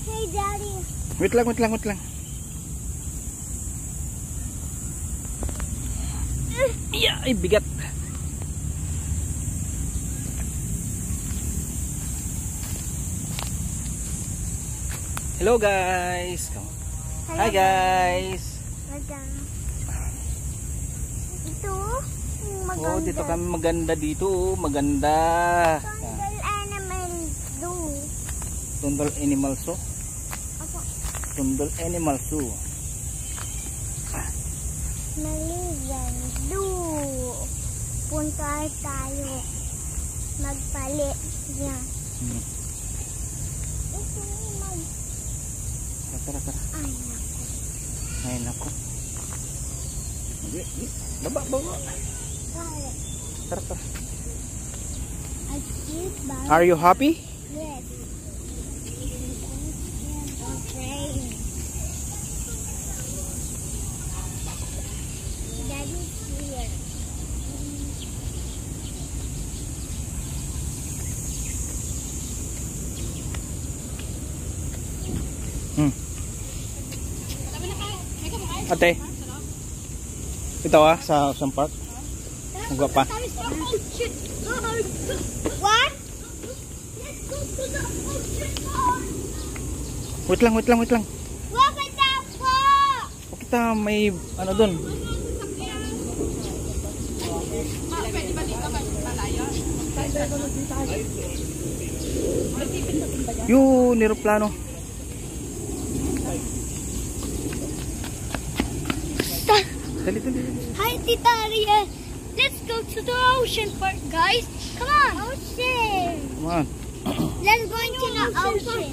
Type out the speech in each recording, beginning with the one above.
Hey, Daddy. Wait lang, wait lang, wait lang. Yeah, ay bigat. Hello guys. Hello, Hi guys. Ito, maganda. Oh, dito kami maganda dito, maganda. Tundal animal zoo. Tundal Animal Zoo. Apa? Tundal Animal Zoo. Maligan zoo. Punta tayo. Magpalit yan. Ito mag... Tara, tara. Ay, naku. Ay, naku. Baba, baba. Palit. Tara, tara. I keep buying. Are you happy? Yes. Okay. Daddy's here. Ate. Ito sa Ocean Park. Magwa pa. What? Wait lang, wait lang, wait lang. Bakit ako? O kita may ano doon. Yung niroplano. Dali, dali, dali. Hi, Tita Aria. Let's go to the ocean park, guys. Come on. Ocean. Come on. Let's go into the ocean.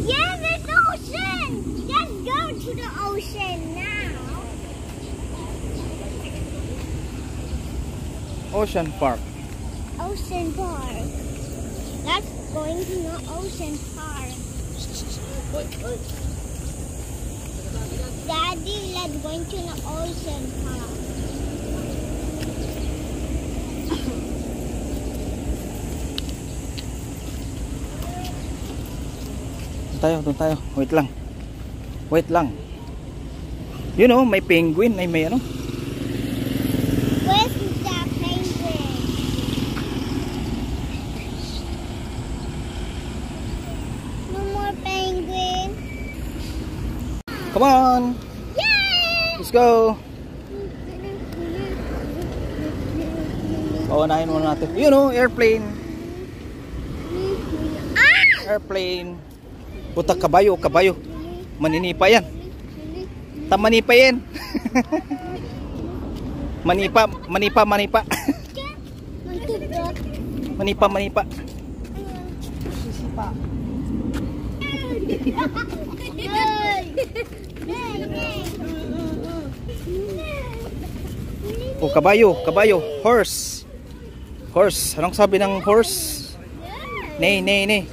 Yeah, there's the ocean. Let's go to the ocean now. Ocean Park. Ocean park. Let's going to the ocean park. Daddy, let's going to the ocean park. Doon tayo. Wait lang. Wait lang. You know, may penguin, ay may ano? Where's the penguin? No more penguin. Come on. Yay! Let's go. Paunahin muna natin. You know, airplane. Airplane. Puta, kabayo, kabayo. Maninipa yan. Tamanipa yan. Manipa, manipa, manipa. Manipa, manipa. Oh, kabayo, kabayo. Horse. Horse. Anong sabi ng horse? Nay, nay, nay.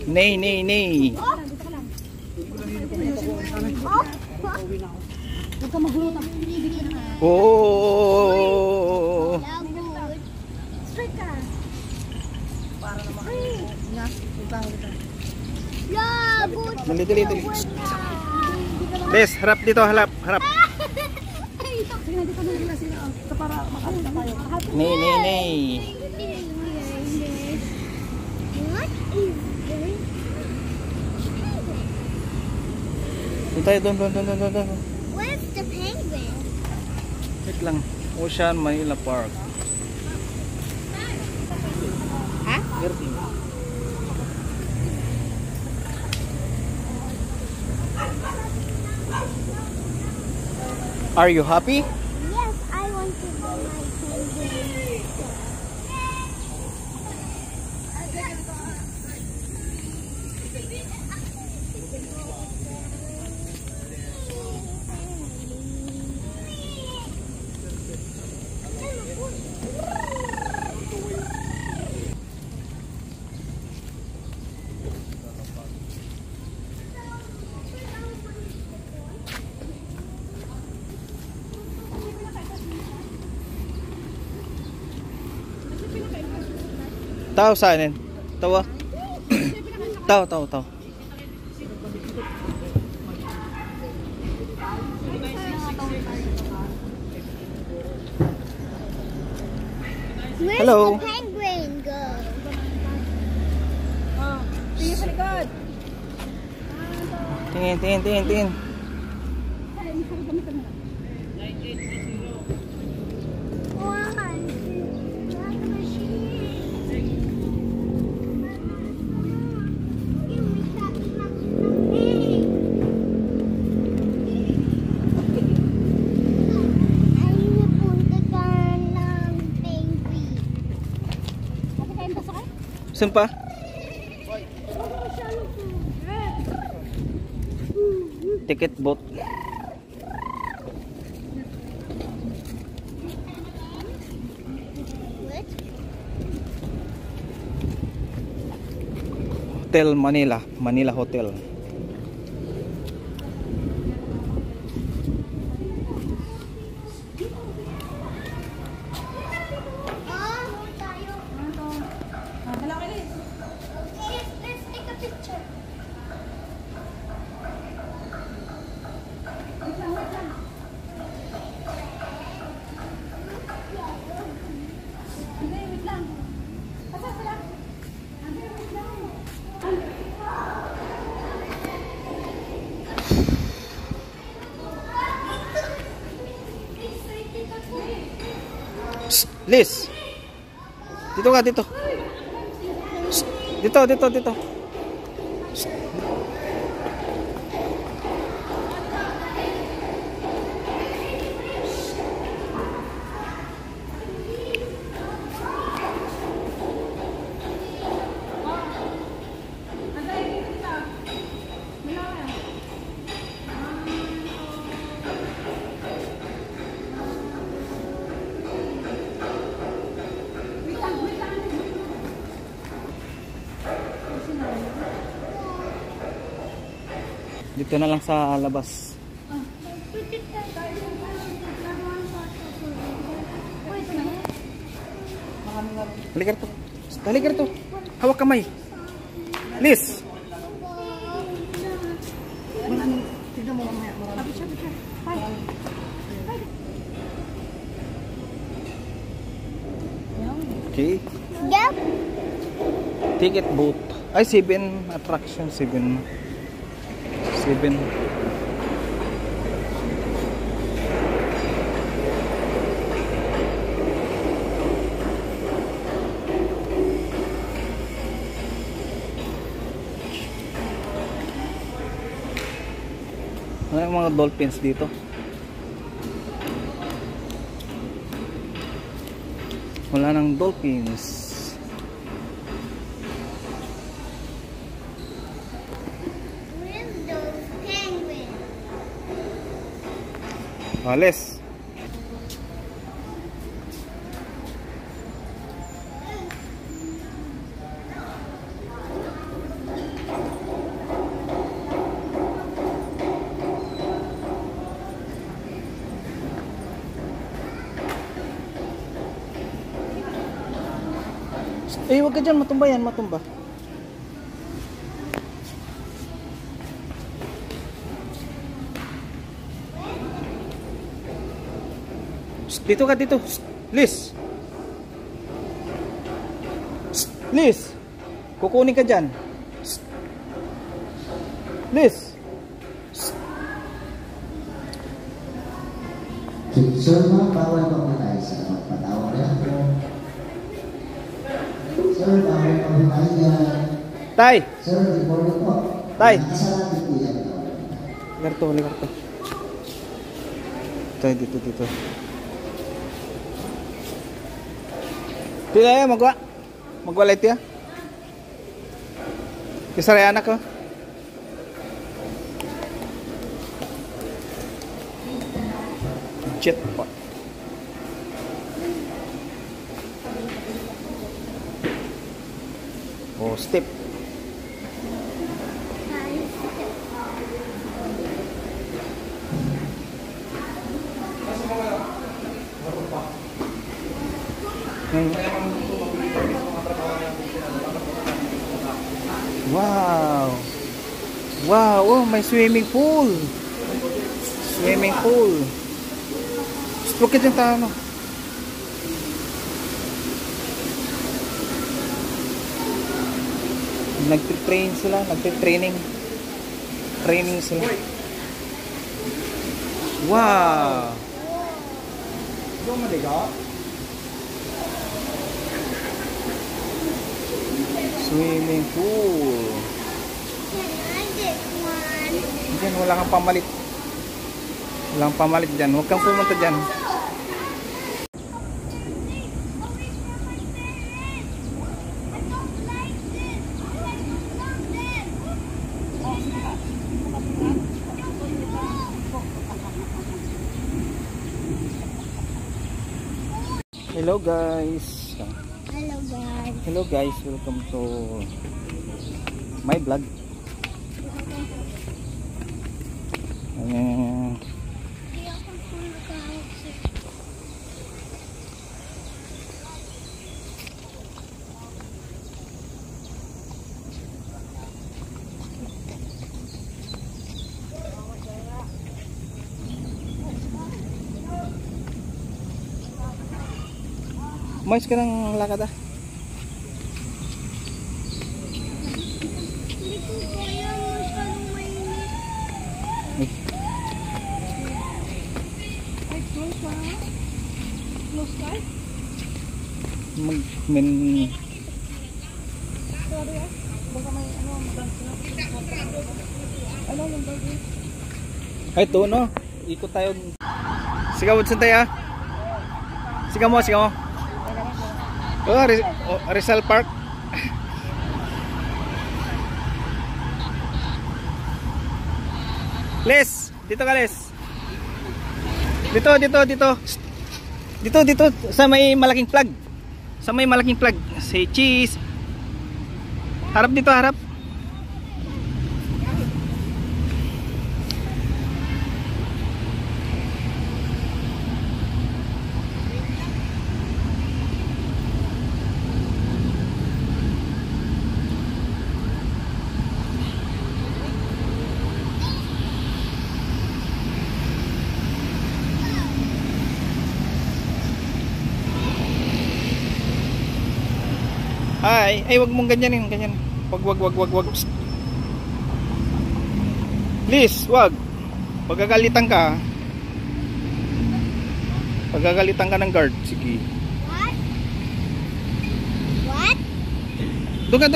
Nay, nay, nay. Oh. Dali, dali, dali. Des, harap dito, harap, harap. Nay, nay, nay. What is this? Doon tayo, doon. Where's the penguin? Wait lang. Ocean Manila Park. Ha? Are you happy? Yes, I want to go my penguin. Tao saan? Tawa. Tao. Where's Hello. the penguin go? Tingin sa likod. Tingin. Saan pa? Ticket boat. Hotel Manila Hotel. Let's take a picture. Wait lang. Asa sila? Wait lang. Shh, Liz. Dito ka, dito. Shh, dito. Shh. Dito na lang sa labas. Halika rito. Hawak kamay. Liz. Tignan mo mamaya. Picture. Okay. Yep. Ticket boat. Ay, 7 attraction. 7. Ano yung mga dolphins dito? Wala nang dolphins. Where's those penguins? Alis. Eh, huwag ka dyan, matumba yan, matumba. Shh, dito ka, dito. Shh, Liz. Shh, Liz. Kukunin ka dyan. Shh. Liz. Shh. Sir, bawal mamatay sa pagpatawag niya. Sir, bawal mamatay yan. Tay. Sir, report po. Tay. Nakasarado po yan. Ligarto. Tay, dito. Dito ya, magwalit ya. Kisara anak ko. Jet pa. Oh, step. Wow. Wow, oh, may swimming pool. Swimming pool. Bakit yung tano? Nagtitrain sila, nagtitraining. Training sila. Wow. Swimming pool. Diyan, wala kang pamalit. Walang pamalit dyan. Huwag kang pumunta dyan. Hello guys. Hello guys. Hello guys, welcome to my vlog. Mais ka ng lakad ah. Hindi ko kaya masyadong mainit. Ay, close ba? Close ka? Sorry ah. Baka may ano, ano yung bagay? Ay, ito no. Ikot tayo. Sigaw mo tayo ah. Sigaw mo, sigaw mo. Oh, Rizal Park. Les, dito ka Les. Dito. Dito sa may malaking flag. Sa may malaking flag. Say cheese. Harap dito, harap. Ay, wag mong ganyanin, ganyan. Wag. Psst. Please, wag. Pagagalitan ka. Pagagalitan ka ng guard, sige. What? What? Doon ka.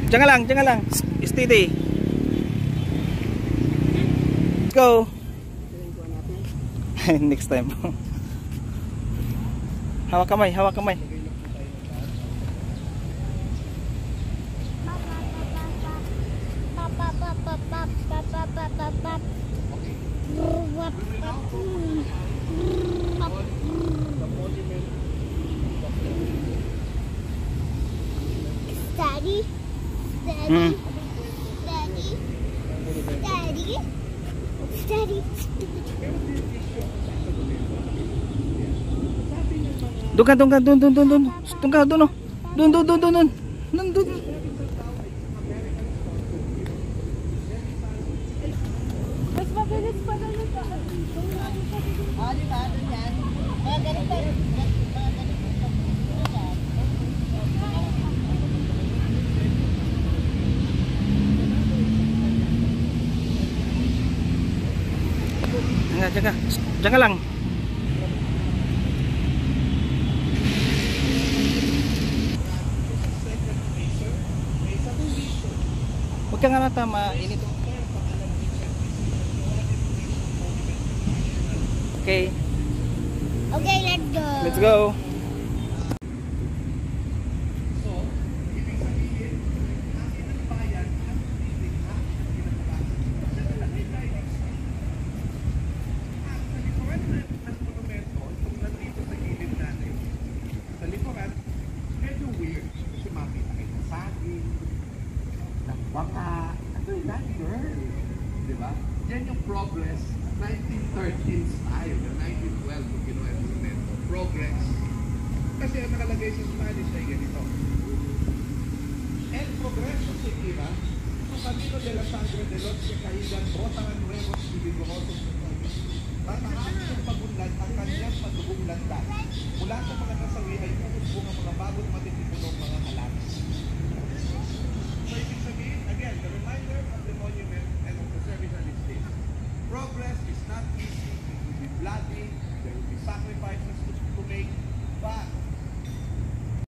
Diyan ka lang. Steady. Let's go. Next time. Hawak kamay. Daddy. Doon ka. Mas mabilis pa na yun. Di ba? Doon yan. Mga ganito. Diyan ka lang. Huwag ka nga natama. Init. Okay. Okay, let's go. Let's go. Sa likuran, medyo weird. Kasi makita kayo ng saging, ng baka. Ano yun, that girl? Diba? Yan yung progress 1913 style, yung 1912 yung ginawa yung monumento. Progress. Kasi ang nakalagay sa Spanish ay ganito. El progreso seguirá su camino de la sangre de los que caían brotan nuevos y vigorosos retoños. Tataas yung pagunlad ang kanyang padugong landas. Mula sa mga nasawi ay pumusbong ang mga bagong matitipid